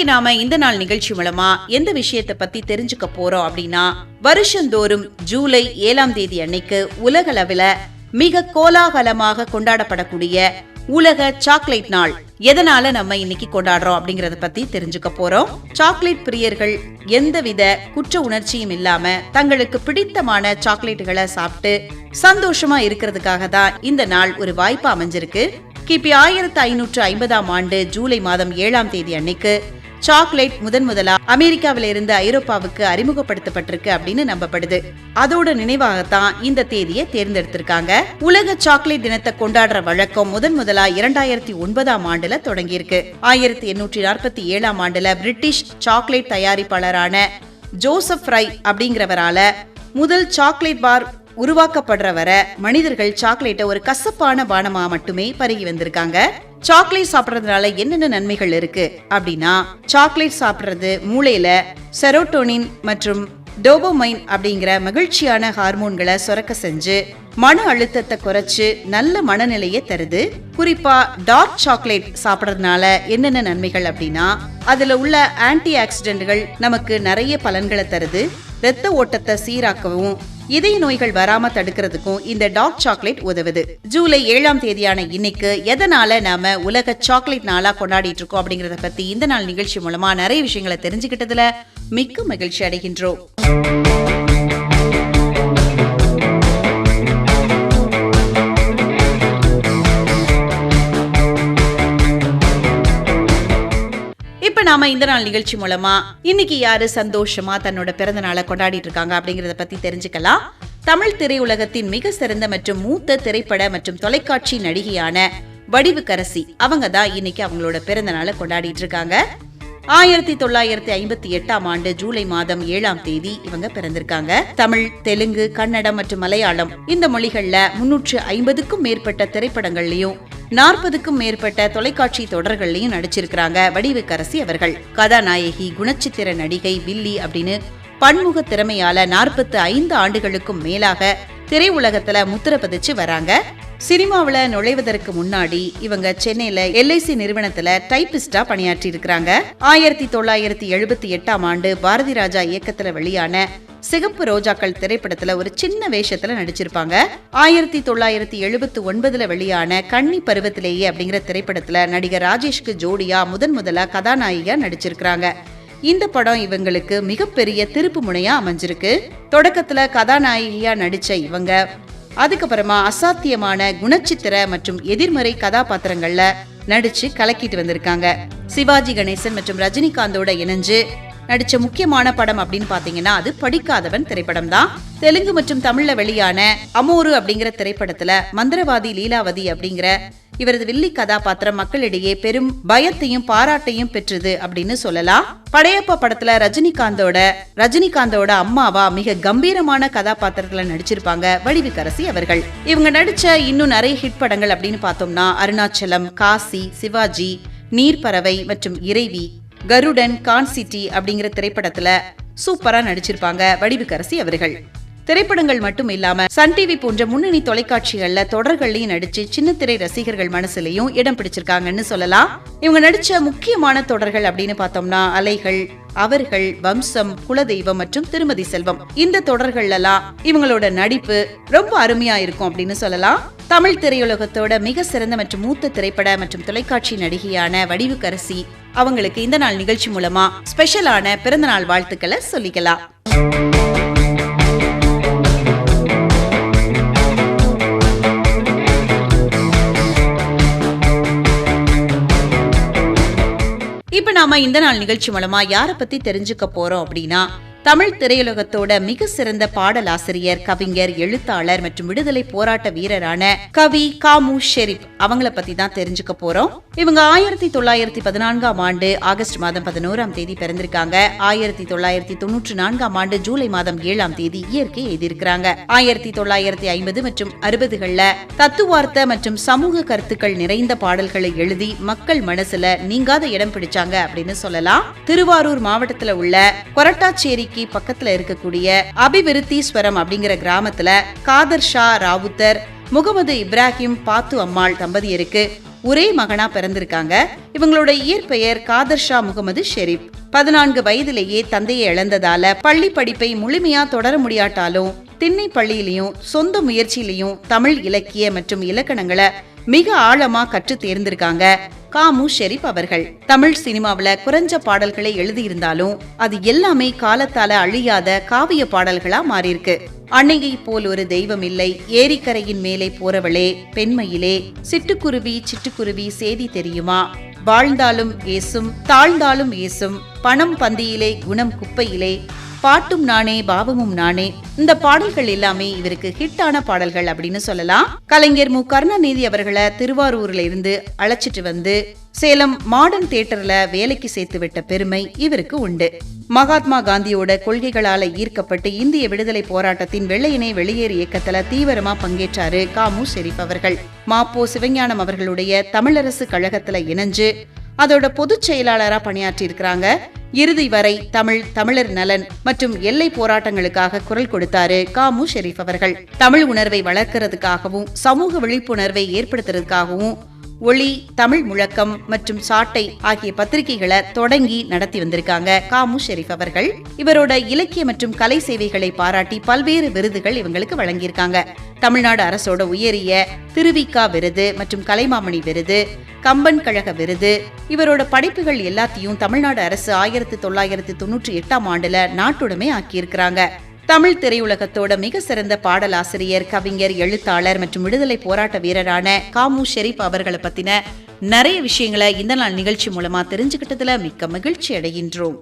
நாம இந்த நாள் நிகழ்ச்சி மூலமா எந்த விஷயத்தை பத்தி தெரிஞ்சுக்க போறோம் அப்படின்னா, வருஷந்தோறும் ஜூலை 7ஆம் தேதி அன்னைக்கு உலகளவில் மிக கோலாகலமாக கொண்டாடப்படக்கூடிய உலக சாக்லேட் நாள். எதனால நம்ம இன்னைக்கு கொண்டாடுறோம் அப்படிங்கறத பத்தி தெரிஞ்சுக்க போறோம். சாக்லேட் பிரியர்கள் எந்தவித குற்ற உணர்ச்சியும் இல்லாம தங்களுக்கு பிடித்தமான சாக்லேட்டுகளை சாப்பிட்டு சந்தோஷமா இருக்கிறதுக்காக தான் இந்த நாள் ஒரு வாய்ப்பு அமைஞ்சிருக்கு. கிபி 1550ஆம் ஆண்டு ஜூலை மாதம் 7ஆம் தேதி அன்னைக்கு சாக்லேட் முதலா அமெரிக்காவில இருந்து ஐரோப்பாவுக்கு அறிமுகப்படுத்தப்பட்டிருக்கு அப்படின்னு நம்பப்படுது. அதோட நினைவாகத்தான் இந்த தேதியை தேர்ந்தெடுத்திருக்காங்க. உலக சாக்லேட் தினத்தை கொண்டாடுற வழக்கம் முதலா 2009ஆம் ஆண்டுல தொடங்கியிருக்கு. 1847ஆம் ஆண்டுல பிரிட்டிஷ் சாக்லேட் தயாரிப்பாளரான ஜோசப் ஃப்ரை அப்படிங்கிறவரால முதல் சாக்லேட் பார் உருவாக்கப்படுற வர மனிதர்கள் சாக்லேட்டை ஒரு கசப்பான பானமா மட்டுமே பருகி வந்திருக்காங்க. சாக்லேட் சாப்பிடறதுனால என்னென்ன நன்மைகள் இருக்கு அப்படின்னா, சாக்லேட் சாப்பிடுறது மூளையில செரோட்டோனின் மற்றும் டோபமைன் அப்படிங்கிற மகிழ்ச்சியான ஹார்மோன்களை சுரக்க செஞ்சு மன அழுத்தத்தை குறைச்சு நல்ல மனநிலையை தருது. குறிப்பா டார்க் சாக்லேட் சாப்பிடறதுனால என்னென்ன நன்மைகள் அப்படின்னா, அதுல உள்ள ஆன்டி ஆக்சிடென்ட்கள் நமக்கு நிறைய பலன்களை தருது. இரத்த ஓட்டத்தை சீராக்கவும் இதய நோய்கள் வராம தடுக்கிறதுக்கும் இந்த டார்க் சாக்லேட் உதவுது. ஜூலை 7ஆம் தேதியான இன்னைக்கு எதனால நாம உலக சாக்லேட் நாளா கொண்டாடிட்டு இருக்கோம் அப்படிங்கறத பத்தி இந்த நாள் நிகழ்ச்சி மூலமா நிறைய விஷயங்களை தெரிஞ்சுக்கிட்டதுல மிக்க மகிழ்ச்சி அடைகின்றோம். இப்ப நாம இந்த நாள் நிகழ்ச்சி மூலமா இன்னைக்கு யாரு சந்தோஷமா தன்னோட பிறந்த நாளை கொண்டாடிட்டு இருக்காங்க அப்படிங்கறத பத்தி தெரிஞ்சுக்கலாம். தமிழ் திரையுலகத்தின் மிக சிறந்த மற்றும் மூத்த திரைப்பட மற்றும் தொலைக்காட்சி நடிகையான வடிவுக்கரசி அவங்க தான் இன்னைக்கு அவங்களோட பிறந்த நாளை கொண்டாடிட்டு இருக்காங்க. 1958ஆம் ஆண்டு ஜூலை மாதம் 7ஆம் தேதி இவங்க பிறந்திருக்காங்க. தமிழ், தெலுங்கு, கன்னடம் மற்றும் மலையாளம் இந்த மொழிகள்ல 350க்கும் மேற்பட்ட திரைப்படங்கள்லயும் 40க்கும் மேற்பட்ட தொலைக்காட்சி தொடர்கள்லயும் நடிச்சிருக்கிறாங்க வடிவுக்கரசி அவர்கள். கதாநாயகி, குணச்சித்திர நடிகை, வில்லி அப்படின்னு பன்முக திறமையால 45 ஆண்டுகளுக்கும் மேலாக திரையுலகத்துல முத்திர பதிச்சு வராங்க. சினிமாவில நுழைவதற்கு முன்னாடி இவங்க சென்னையில LIC நிறுவனத்துல டைபிஸ்டா பணியாற்றி இருக்கிறாங்க. 1978ஆம் ஆண்டு பாரதி ராஜா இயக்கத்துல வெளியான சிகப்பு ரோஜாக்கள் திரைப்படத்துல ஒரு சின்ன வேஷத்துல நடிச்சிருப்பாங்க. 1979 வெளியான கன்னி பருவத்திலேயே அப்படிங்கிற திரைப்படத்துல நடிகர் ராஜேஷ்க்கு ஜோடியா முதலா கதாநாயகியா நடிச்சிருக்காங்க. இந்த படம் இவங்களுக்கு மிகப்பெரிய திருப்பு முனையா அமைஞ்சிருக்கு. தொடக்கத்துல கதாநாயகியா நடிச்ச இவங்க அதுக்கப்புறமா அசாத்தியமான குணச்சித்திர மற்றும் எதிர்மறை கதாபாத்திரங்கள்ல நடிச்சு கலக்கிட்டு வந்திருக்காங்க. சிவாஜி கணேசன் மற்றும் ரஜினிகாந்தோட இணைஞ்சு நடிச்ச முக்கியமான படம் அப்படின்னு பாத்தீங்கன்னா அது படிக்காதவன் திரைப்படம் தான். தெலுங்கு மற்றும் தமிழ்ல வெளியான அமோரு அப்படிங்கிற திரைப்படத்துல மந்திரவாதி லீலாவதி அப்படிங்கிற இவரது வில்லி கதாபாத்திரம் மக்களிடையே பெரும் பயத்தையும் பாராட்டையும் பெற்றது அப்படின்னு சொல்லலாம். படையப்பா படத்துல ரஜினிகாந்தோட அம்மாவா மிக கம்பீரமான கதாபாத்திரத்துல நடிச்சிருப்பாங்க வடிவுக்கரசி அவர்கள். இவங்க நடிச்ச இன்னும் நிறைய ஹிட் படங்கள் அப்படின்னு பார்த்தோம்னா அருணாச்சலம், காசி, சிவாஜி, நீர்பறவை மற்றும் இறைவி, கருடன், கான்சிட்டி அப்படிங்கிற திரைப்படத்துல சூப்பரா நடிச்சிருப்பாங்க வடிவுக்கரசி அவர்கள். திரைப்படங்கள் மட்டும் இல்லாம சன் டிவி போன்ற முன்னணி தொலைக்காட்சிகள்ல தொடர்களையும் நடிச்சு சின்னத்திரை ரசிகர்கள் மனசுலயும் இடம் பிடிச்சிருக்காங்கன்னு சொல்லலாம். இவங்க நடிச்ச முக்கியமான தொடர்கள் அப்படின்னு பார்த்தோம்னா அலைகள், அவர்கள், வம்சம், குலதெய்வம் மற்றும் திருமதி செல்வம். இந்த தொடர்கள்ல எல்லாம் இவங்களோட நடிப்பு ரொம்ப அருமையா இருக்கும் அப்படின்னு சொல்லலாம். தமிழ் திரையுலகத்தோட மிக சிறந்த மற்றும் மூத்த திரைப்பட மற்றும் தொலைக்காட்சி நடிகையான வடிவுக்கரசி அவங்களுக்கு இந்த நாள் நிகழ்ச்சி மூலமா ஸ்பெஷலான பிறந்த நாள் வாழ்த்துக்களை சொல்லிக்கலாம். இப்ப நாம இந்த நாள் நிகழ்ச்சி மூலமா யார பத்தி தெரிஞ்சுக்க போறோம் அப்படின்னா, தமிழ் திரையுலகத்தோட மிக சிறந்த பாடலாசிரியர், கவிஞர், எழுத்தாளர் மற்றும் விடுதலை போராட்ட வீரரான கவி காமு ஷெரீப் அவங்கள பத்தி தான் தெரிஞ்சுக்க போறோம். இவங்க 1914ஆம் ஆண்டு ஆகஸ்ட் மாதம் 11ஆம் தேதி பிறந்திருக்காங்க. 1994ஆம் ஆண்டு ஜூலை மாதம் 7ஆம் தேதி இயற்கை எழுதியிருக்கிறாங்க. 1950 மற்றும் 60கள்ல தத்துவார்த்த மற்றும் சமூக கருத்துக்கள் நிறைந்த பாடல்களை எழுதி மக்கள் மனசுல நீங்காத இடம் பிடிச்சாங்க அப்படின்னு சொல்லலாம். திருவாரூர் மாவட்டத்துல உள்ள கொரட்டாச்சேரிக்கு பக்கத்துல இருக்கக்கூடிய அபிவிருத்தீஸ்வரம் அப்படிங்கிற கிராமத்துல காதர் ஷா ராவுத்தர், முகமது இப்ராஹிம் பாத்து அம்மாள் தம்பதியருக்கு ஒரே மகனா பிறந்திருக்காங்க. இவங்களோட இயற்பெயர் காதர் ஷா முகமது ஷெரீப். 14 வயதிலேயே தந்தையை இழந்ததால பள்ளி படிப்பை முழுமையா தொடர முடியாட்டாலும் திண்ணை பள்ளியிலையும் சொந்த முயற்சியிலையும் தமிழ் இலக்கிய மற்றும் இலக்கணங்களை மிக ஆழமா கற்று தேர்ந்திருக்காங்க காமு ஷெரீப் அவர்கள். தமிழ் சினிமாவில குறைஞ்ச பாடல்களை எழுதியிருந்தாலும் அது எல்லாமே காலத்தால அழியாத காவிய பாடல்களா மாறியிருக்கு. அன்னையை போல் ஒரு தெய்வம் இல்லை, ஏரிக்கரையின் மேலே போறவளே, பெண்மையிலே, சிட்டுக்குருவி சிட்டுக்குருவி சேதி தெரியுமா, வாழ்ந்தாலும் ஏசும் தாழ்ந்தாலும் ஏசும், பணம் பந்தியிலே குணம் குப்பையிலே, பாட்டும் நானே பாவமும் நானே. இந்த பாடல்கள் எல்லாமே இவருக்கு ஹிட்டான பாடல்கள் அப்படின்னு சொல்லலாம். கலைஞர் மு. கருணாநிதி அவர்களை திருவாரூர்ல இருந்து அழைச்சிட்டு வந்து சேலம் மாடர்ன் தியேட்டர்ல வேலைக்கு சேர்த்து விட்ட பெருமை இவருக்கு உண்டு. மகாத்மா காந்தியோட கொள்கைகளால ஈர்க்கப்பட்டு இந்திய விடுதலை போராட்டத்தின் வெள்ளையனே வெளியேறு இயக்கத்துல தீவிரமா பங்கேற்றாரு காமு ஷெரீப் அவர்கள். மாப்போ சிவஞானம் அவர்களுடைய தமிழரசு கழகத்துல இணைஞ்சு அதோட பொதுச் செயலாளரா பணியாற்றி இருக்கிறாங்க. இறுதி வரை தமிழர் நலன் மற்றும் எல்லை போராட்டங்களுக்காக குரல் கொடுத்தாரு காமு ஷெரீப் அவர்கள். தமிழ் உணர்வை வளர்க்கறதுக்காகவும் சமூக விழிப்புணர்வை ஏற்படுத்துறதுக்காகவும் ஒளி, தமிழ் முழக்கம் மற்றும் சாட்டை ஆகிய பத்திரிகைகளை தொடங்கி நடத்தி வந்திருக்காங்க காமு ஷெரீப் அவர்கள். இவரோட இலக்கிய மற்றும் கலை சேவைகளை பாராட்டி பல்வேறு விருதுகள் இவங்களுக்கு வழங்கியிருக்காங்க. தமிழ்நாடு அரசோட உயரிய திருவிக்கா விருது மற்றும் கலைமாமணி விருது, கம்பன் கழக விருது. இவரோட படைப்புகள் எல்லாத்தையும் தமிழ்நாடு அரசு 1998ஆம் ஆண்டுல நாட்டுடைமை ஆக்கியிருக்கிறாங்க. தமிழ் திரையுலகத்தோட மிக சிறந்த பாடலாசிரியர், கவிஞர், எழுத்தாளர் மற்றும் விடுதலை போராட்ட வீரரான காமு ஷெரீப் அவர்களை பத்தின நிறைய விஷயங்களை இந்த நாள் நிகழ்ச்சி மூலமா தெரிஞ்சுக்கிட்டதுல மிக்க மகிழ்ச்சி அடைகின்றோம்.